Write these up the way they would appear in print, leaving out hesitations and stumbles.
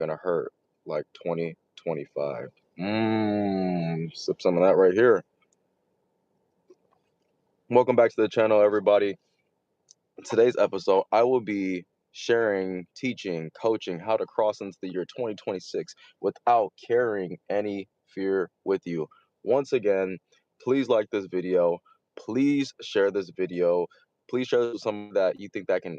gonna hurt like 2025. Sip some of that right here. Welcome back to the channel, everybody. In today's episode, I will be sharing, teaching, coaching how to cross into the year 2026 without carrying any fear with you. Once again, please like this video. Please share this video. Please share this with someone that you think that can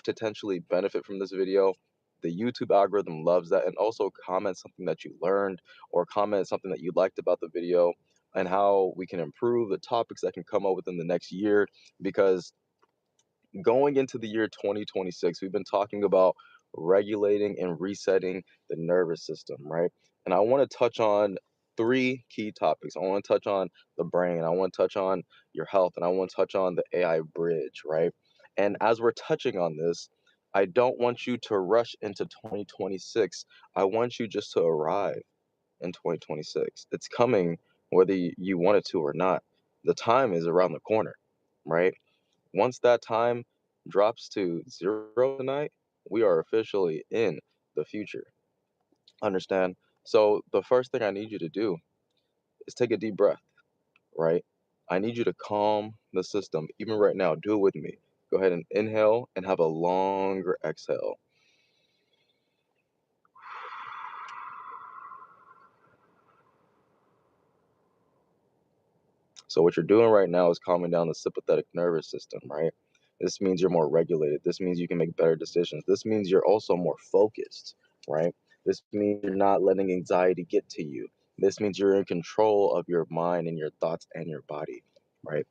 potentially benefit from this video. The YouTube algorithm loves that. And also comment something that you learned or comment something that you liked about the video and how we can improve the topics that can come up within the next year, because going into the year 2026, we've been talking about regulating and resetting the nervous system, right? And I want to touch on three key topics. I want to touch on the brain, I want to touch on your health, and I want to touch on the AI bridge, right? And as we're touching on this, I don't want you to rush into 2026. I want you just to arrive in 2026. It's coming whether you want it to or not. The time is around the corner, right? Once that time drops to zero tonight, we are officially in the future. Understand? So the first thing I need you to do is take a deep breath, right? I need you to calm the system. Even right now, do it with me. Go ahead and inhale and have a longer exhale. So what you're doing right now is calming down the sympathetic nervous system, right? This means you're more regulated. This means you can make better decisions. This means you're also more focused, right? This means you're not letting anxiety get to you. This means you're in control of your mind and your thoughts and your body, right?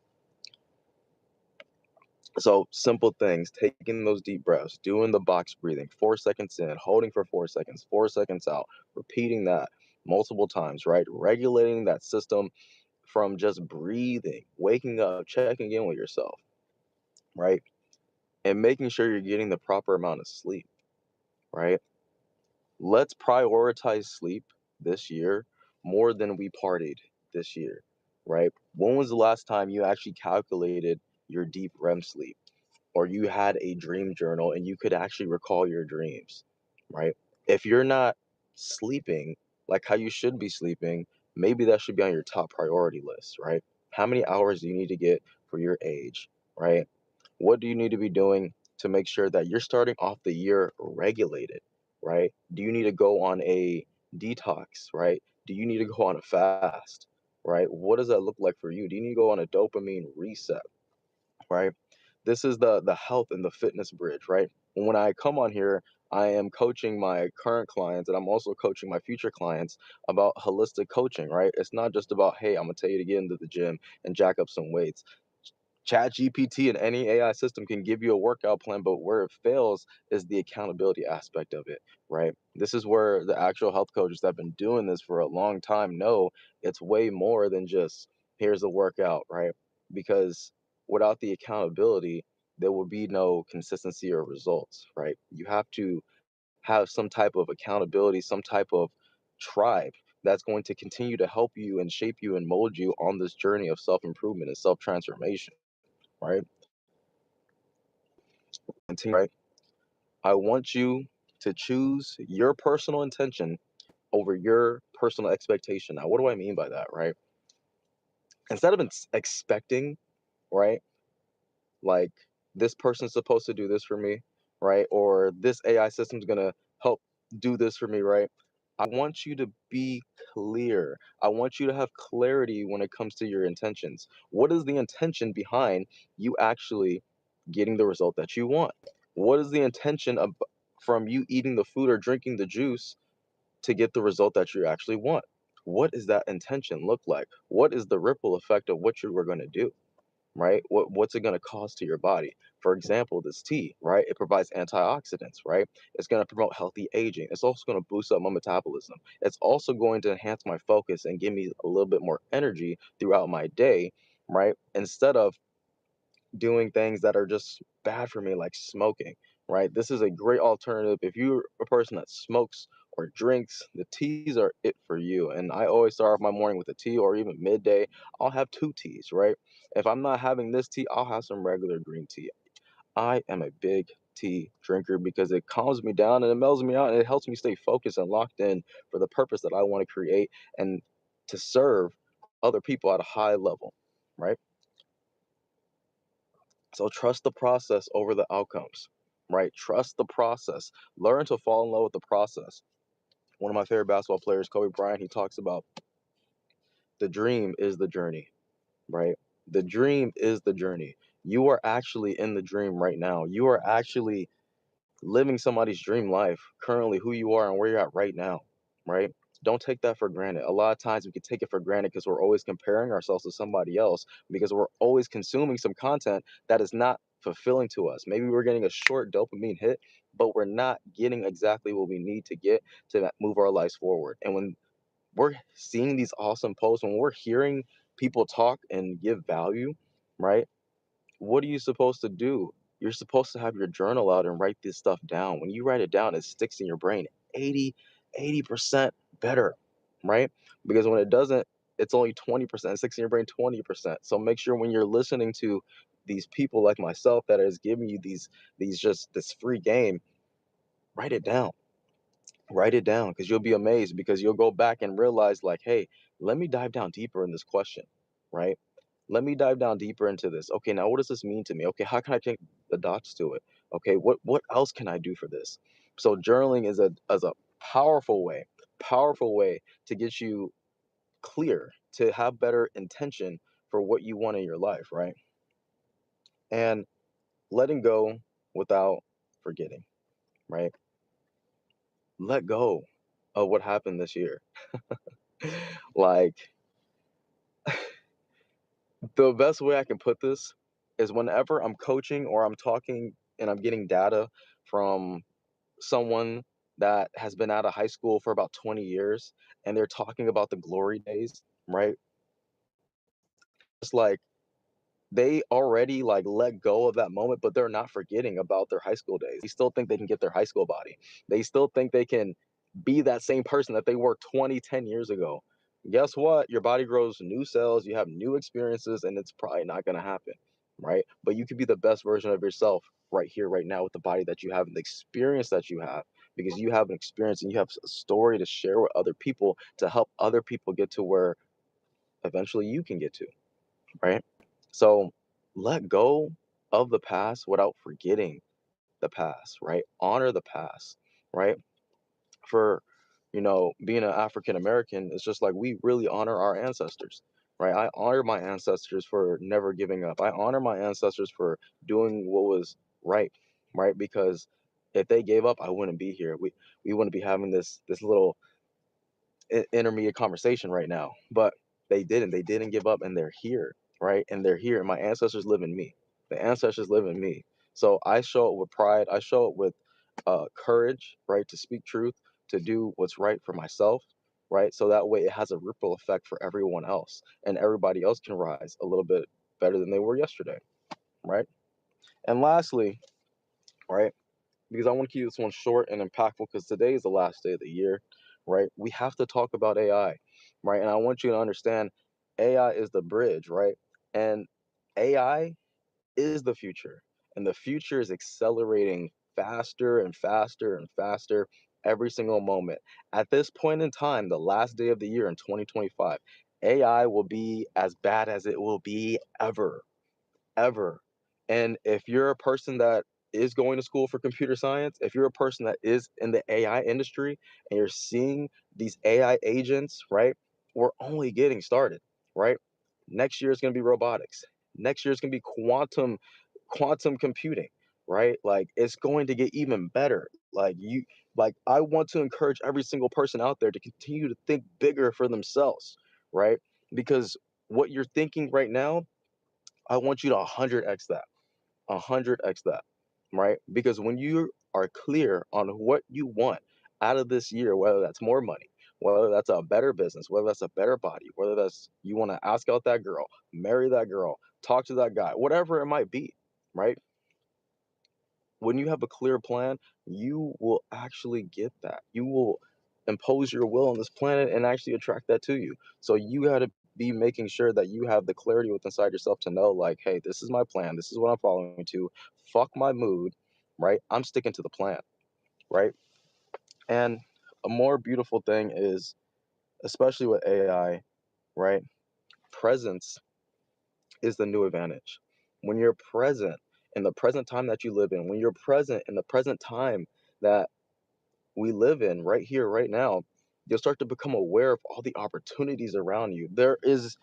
So simple things, taking those deep breaths, doing the box breathing, 4 seconds in, holding for 4 seconds, 4 seconds out, repeating that multiple times, right? Regulating that system from just breathing, waking up, checking in with yourself, right? And making sure you're getting the proper amount of sleep, right? Let's prioritize sleep this year more than we partied this year, right? When was the last time you actually calculated your deep REM sleep, or you had a dream journal and you could actually recall your dreams, right? If you're not sleeping like how you should be sleeping, maybe that should be on your top priority list, right? How many hours do you need to get for your age, right? What do you need to be doing to make sure that you're starting off the year regulated, right? Do you need to go on a detox, right? Do you need to go on a fast, right? What does that look like for you? Do you need to go on a dopamine reset, right? This is the health and the fitness bridge, right? When I come on here, I am coaching my current clients and I'm also coaching my future clients about holistic coaching, right? It's not just about, hey, I'm gonna tell you to get into the gym and jack up some weights. Chat GPT and any AI system can give you a workout plan, but where it fails is the accountability aspect of it, right? This is where the actual health coaches that have been doing this for a long time know it's way more than just here's a workout, right? Because without the accountability, there will be no consistency or results, right? You have to have some type of accountability, some type of tribe that's going to continue to help you and shape you and mold you on this journey of self improvement and self transformation, right? Right? I want you to choose your personal intention over your personal expectation. Now, what do I mean by that, right? Instead of expecting, right, like this person's supposed to do this for me, right, or this AI system's gonna help do this for me, right? I want you to be clear. I want you to have clarity when it comes to your intentions. What is the intention behind you actually getting the result that you want? What is the intention of from you eating the food or drinking the juice to get the result that you actually want? What does that intention look like? What is the ripple effect of what you were going to do? Right? What's it going to cause to your body? For example, this tea, right? It provides antioxidants, right? It's going to promote healthy aging. It's also going to boost up my metabolism. It's also going to enhance my focus and give me a little bit more energy throughout my day, right? Instead of doing things that are just bad for me, like smoking, right? This is a great alternative. If you're a person that smokes or drinks, the teas are it for you. And I always start off my morning with a tea, or even midday, I'll have two teas, right? If I'm not having this tea, I'll have some regular green tea. I am a big tea drinker because it calms me down and it mellows me out and it helps me stay focused and locked in for the purpose that I want to create and to serve other people at a high level, right? So trust the process over the outcomes, right? Trust the process. Learn to fall in love with the process. One of my favorite basketball players, Kobe Bryant, he talks about the dream is the journey, right? The dream is the journey. You are actually in the dream right now. You are actually living somebody's dream life, currently who you are and where you're at right now, right? Don't take that for granted. A lot of times we can take it for granted because we're always comparing ourselves to somebody else because we're always consuming some content that is not fulfilling to us. Maybe we're getting a short dopamine hit, but we're not getting exactly what we need to get to move our lives forward. And when we're seeing these awesome posts, when we're hearing people talk and give value, right? What are you supposed to do? You're supposed to have your journal out and write this stuff down. When you write it down, it sticks in your brain 80% better, right? Because when it doesn't, it's only 20%. It sticks in your brain 20%. So make sure when you're listening to these people like myself that is giving you these just this free game, write it down. Write it down because you'll be amazed because you'll go back and realize like, hey, let me dive down deeper in this question, right? Let me dive down deeper into this. Okay, now what does this mean to me? Okay, how can I connect the dots to it? Okay, what else can I do for this? So journaling is a powerful way to get you clear, to have better intention for what you want in your life, right? And letting go without forgetting, right? Let go of what happened this year. Like, the best way I can put this is whenever I'm coaching or I'm talking and I'm getting data from someone that has been out of high school for about 20 years and they're talking about the glory days, right? It's like they already like let go of that moment, but they're not forgetting about their high school days. They still think they can get their high school body. They still think they can be that same person that they were 10 years ago. Guess what? Your body grows new cells, you have new experiences, and it's probably not going to happen, right? But you could be the best version of yourself right here, right now, with the body that you have and the experience that you have, because you have an experience and you have a story to share with other people to help other people get to where eventually you can get to, right? So let go of the past without forgetting the past, right? Honor the past, right? For, being an African American, it's just like we really honor our ancestors, right? I honor my ancestors for never giving up. I honor my ancestors for doing what was right, right? Because if they gave up, I wouldn't be here. We wouldn't be having this little intermediate conversation right now, but they didn't. They didn't give up, and they're here, right? And they're here. And my ancestors live in me. The ancestors live in me. So I show it with pride. I show it with courage, right? To speak truth, to do what's right for myself, right? So that way it has a ripple effect for everyone else, and everybody else can rise a little bit better than they were yesterday, right? And lastly, right? Because I want to keep this one short and impactful because today is the last day of the year, right? We have to talk about AI, right? And I want you to understand AI is the bridge, right? And AI is the future, and the future is accelerating faster and faster and faster every single moment. At this point in time, the last day of the year in 2025, AI will be as bad as it will be ever. And if you're a person that is going to school for computer science, if you're a person that is in the AI industry and you're seeing these AI agents, right? We're only getting started, right? Next year is going to be robotics. Next year is going to be quantum computing, right? Like it's going to get even better. Like I want to encourage every single person out there to continue to think bigger for themselves, right? Because what you're thinking right now, I want you to 100x that, 100x that, right? Because when you are clear on what you want out of this year, whether that's more money, whether that's a better business, whether that's a better body, whether that's you want to ask out that girl, marry that girl, talk to that guy, whatever it might be, right? When you have a clear plan, you will actually get that. You will impose your will on this planet and actually attract that to you. So you got to be making sure that you have the clarity within inside yourself to know, like, hey, this is my plan. This is what I'm following to. Fuck my mood, right? I'm sticking to the plan, right? And a more beautiful thing is, especially with AI, right? Presence is the new advantage. When you're present in the present time that you live in, when you're present in the present time that we live in right here, right now, you'll start to become aware of all the opportunities around you. There is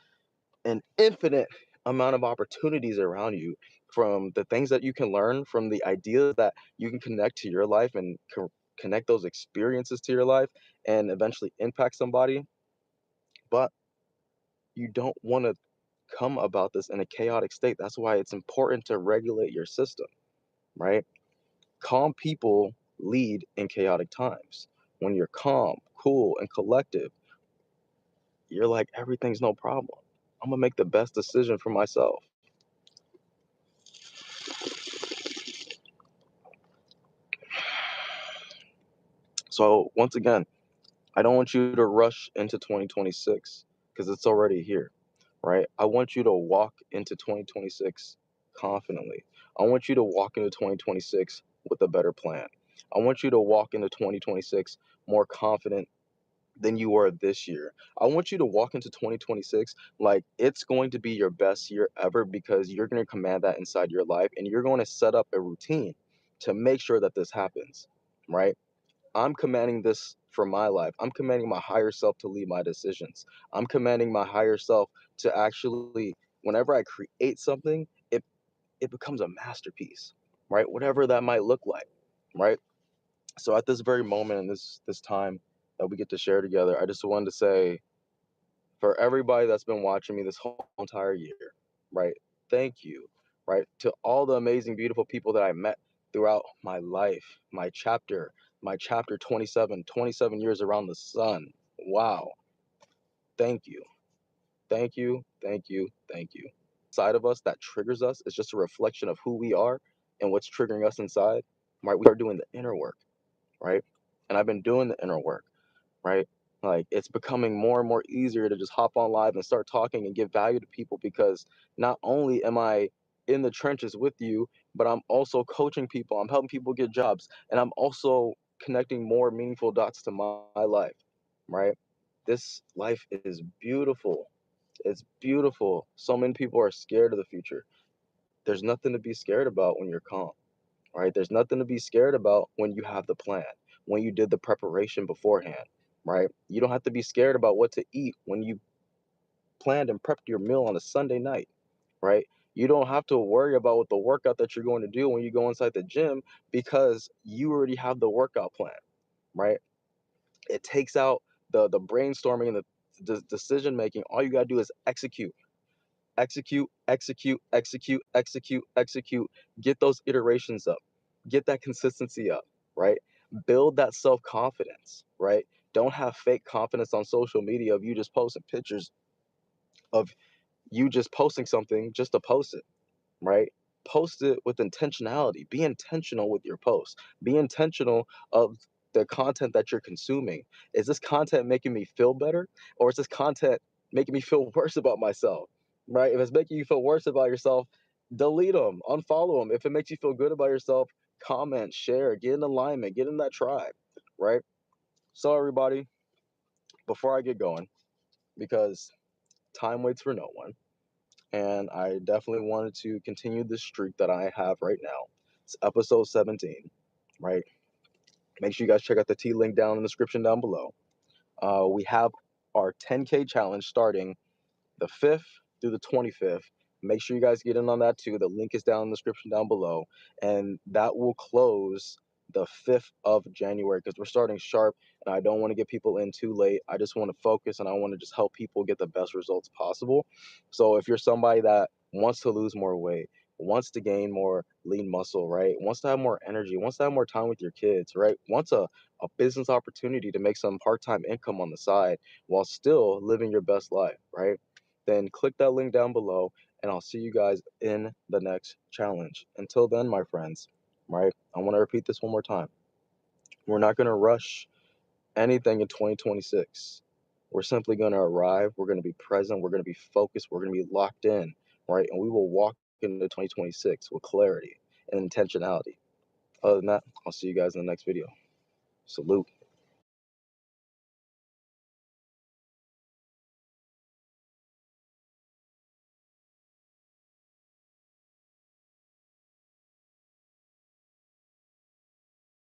an infinite amount of opportunities around you, from the things that you can learn, from the ideas that you can connect to your life and connect those experiences to your life and eventually impact somebody. But you don't want to come about this in a chaotic state. That's why it's important to regulate your system, right? Calm people lead in chaotic times. When you're calm, cool, and collective, you're like, everything's no problem. I'm gonna make the best decision for myself. So, once again, I don't want you to rush into 2026 because it's already here, right? I want you to walk into 2026 confidently. I want you to walk into 2026 with a better plan. I want you to walk into 2026 more confident than you were this year. I want you to walk into 2026 like it's going to be your best year ever, because you're going to command that inside your life and you're going to set up a routine to make sure that this happens, right? I'm commanding this for my life. I'm commanding my higher self to lead my decisions. I'm commanding my higher self to actually, whenever I create something, it becomes a masterpiece, right? Whatever that might look like, right? So at this very moment in this time that we get to share together, I just wanted to say, for everybody that's been watching me this whole entire year, right? Thank you, right? To all the amazing, beautiful people that I met throughout my life, my chapter 27, 27 years around the sun. Wow. Thank you. Thank you. Thank you. Thank you. Side of us that triggers us is just a reflection of who we are and what's triggering us inside, right? We are doing the inner work, right? And I've been doing the inner work, right? Like, it's becoming more and more easier to just hop on live and start talking and give value to people, because not only am I in the trenches with you, but I'm also coaching people, I'm helping people get jobs, and I'm also connecting more meaningful dots to my life, right? This life is beautiful. It's beautiful. So many people are scared of the future. There's nothing to be scared about when you're calm, right? There's nothing to be scared about when you have the plan, when you did the preparation beforehand, right? You don't have to be scared about what to eat when you planned and prepped your meal on a Sunday night, right? You don't have to worry about what the workout that you're going to do when you go inside the gym, because you already have the workout plan, right? It takes out the brainstorming and the decision making. All you got to do is execute, execute, execute, execute, execute, execute. Get those iterations up. Get that consistency up, right? Build that self confidence, right? Don't have fake confidence on social media of you just posting pictures of you just posting something just to post it, right? Post it with intentionality. Be intentional with your posts. Be intentional of the content that you're consuming. Is this content making me feel better, or is this content making me feel worse about myself? Right? If it's making you feel worse about yourself, delete them, unfollow them. If it makes you feel good about yourself, comment, share, get in alignment, get in that tribe, right? So everybody, before I get going, because time waits for no one, and I definitely wanted to continue this streak that I have right now. It's episode 17, right? Make sure you guys check out the T link down in the description down below. We have our 10K challenge starting the 5th through the 25th. Make sure you guys get in on that too. The link is down in the description down below. And that will close the 5th of January, because we're starting sharp and I don't want to get people in too late. I just want to focus and I want to just help people get the best results possible. So if you're somebody that wants to lose more weight, wants to gain more lean muscle, right? Wants to have more energy, wants to have more time with your kids, right? Wants a business opportunity to make some part-time income on the side while still living your best life, right? Then click that link down below and I'll see you guys in the next challenge. Until then, my friends, right? I want to repeat this one more time. We're not going to rush anything in 2026. We're simply going to arrive. We're going to be present. We're going to be focused. We're going to be locked in, right? And we will walk into 2026 with clarity and intentionality. Other than that, I'll see you guys in the next video. Salute.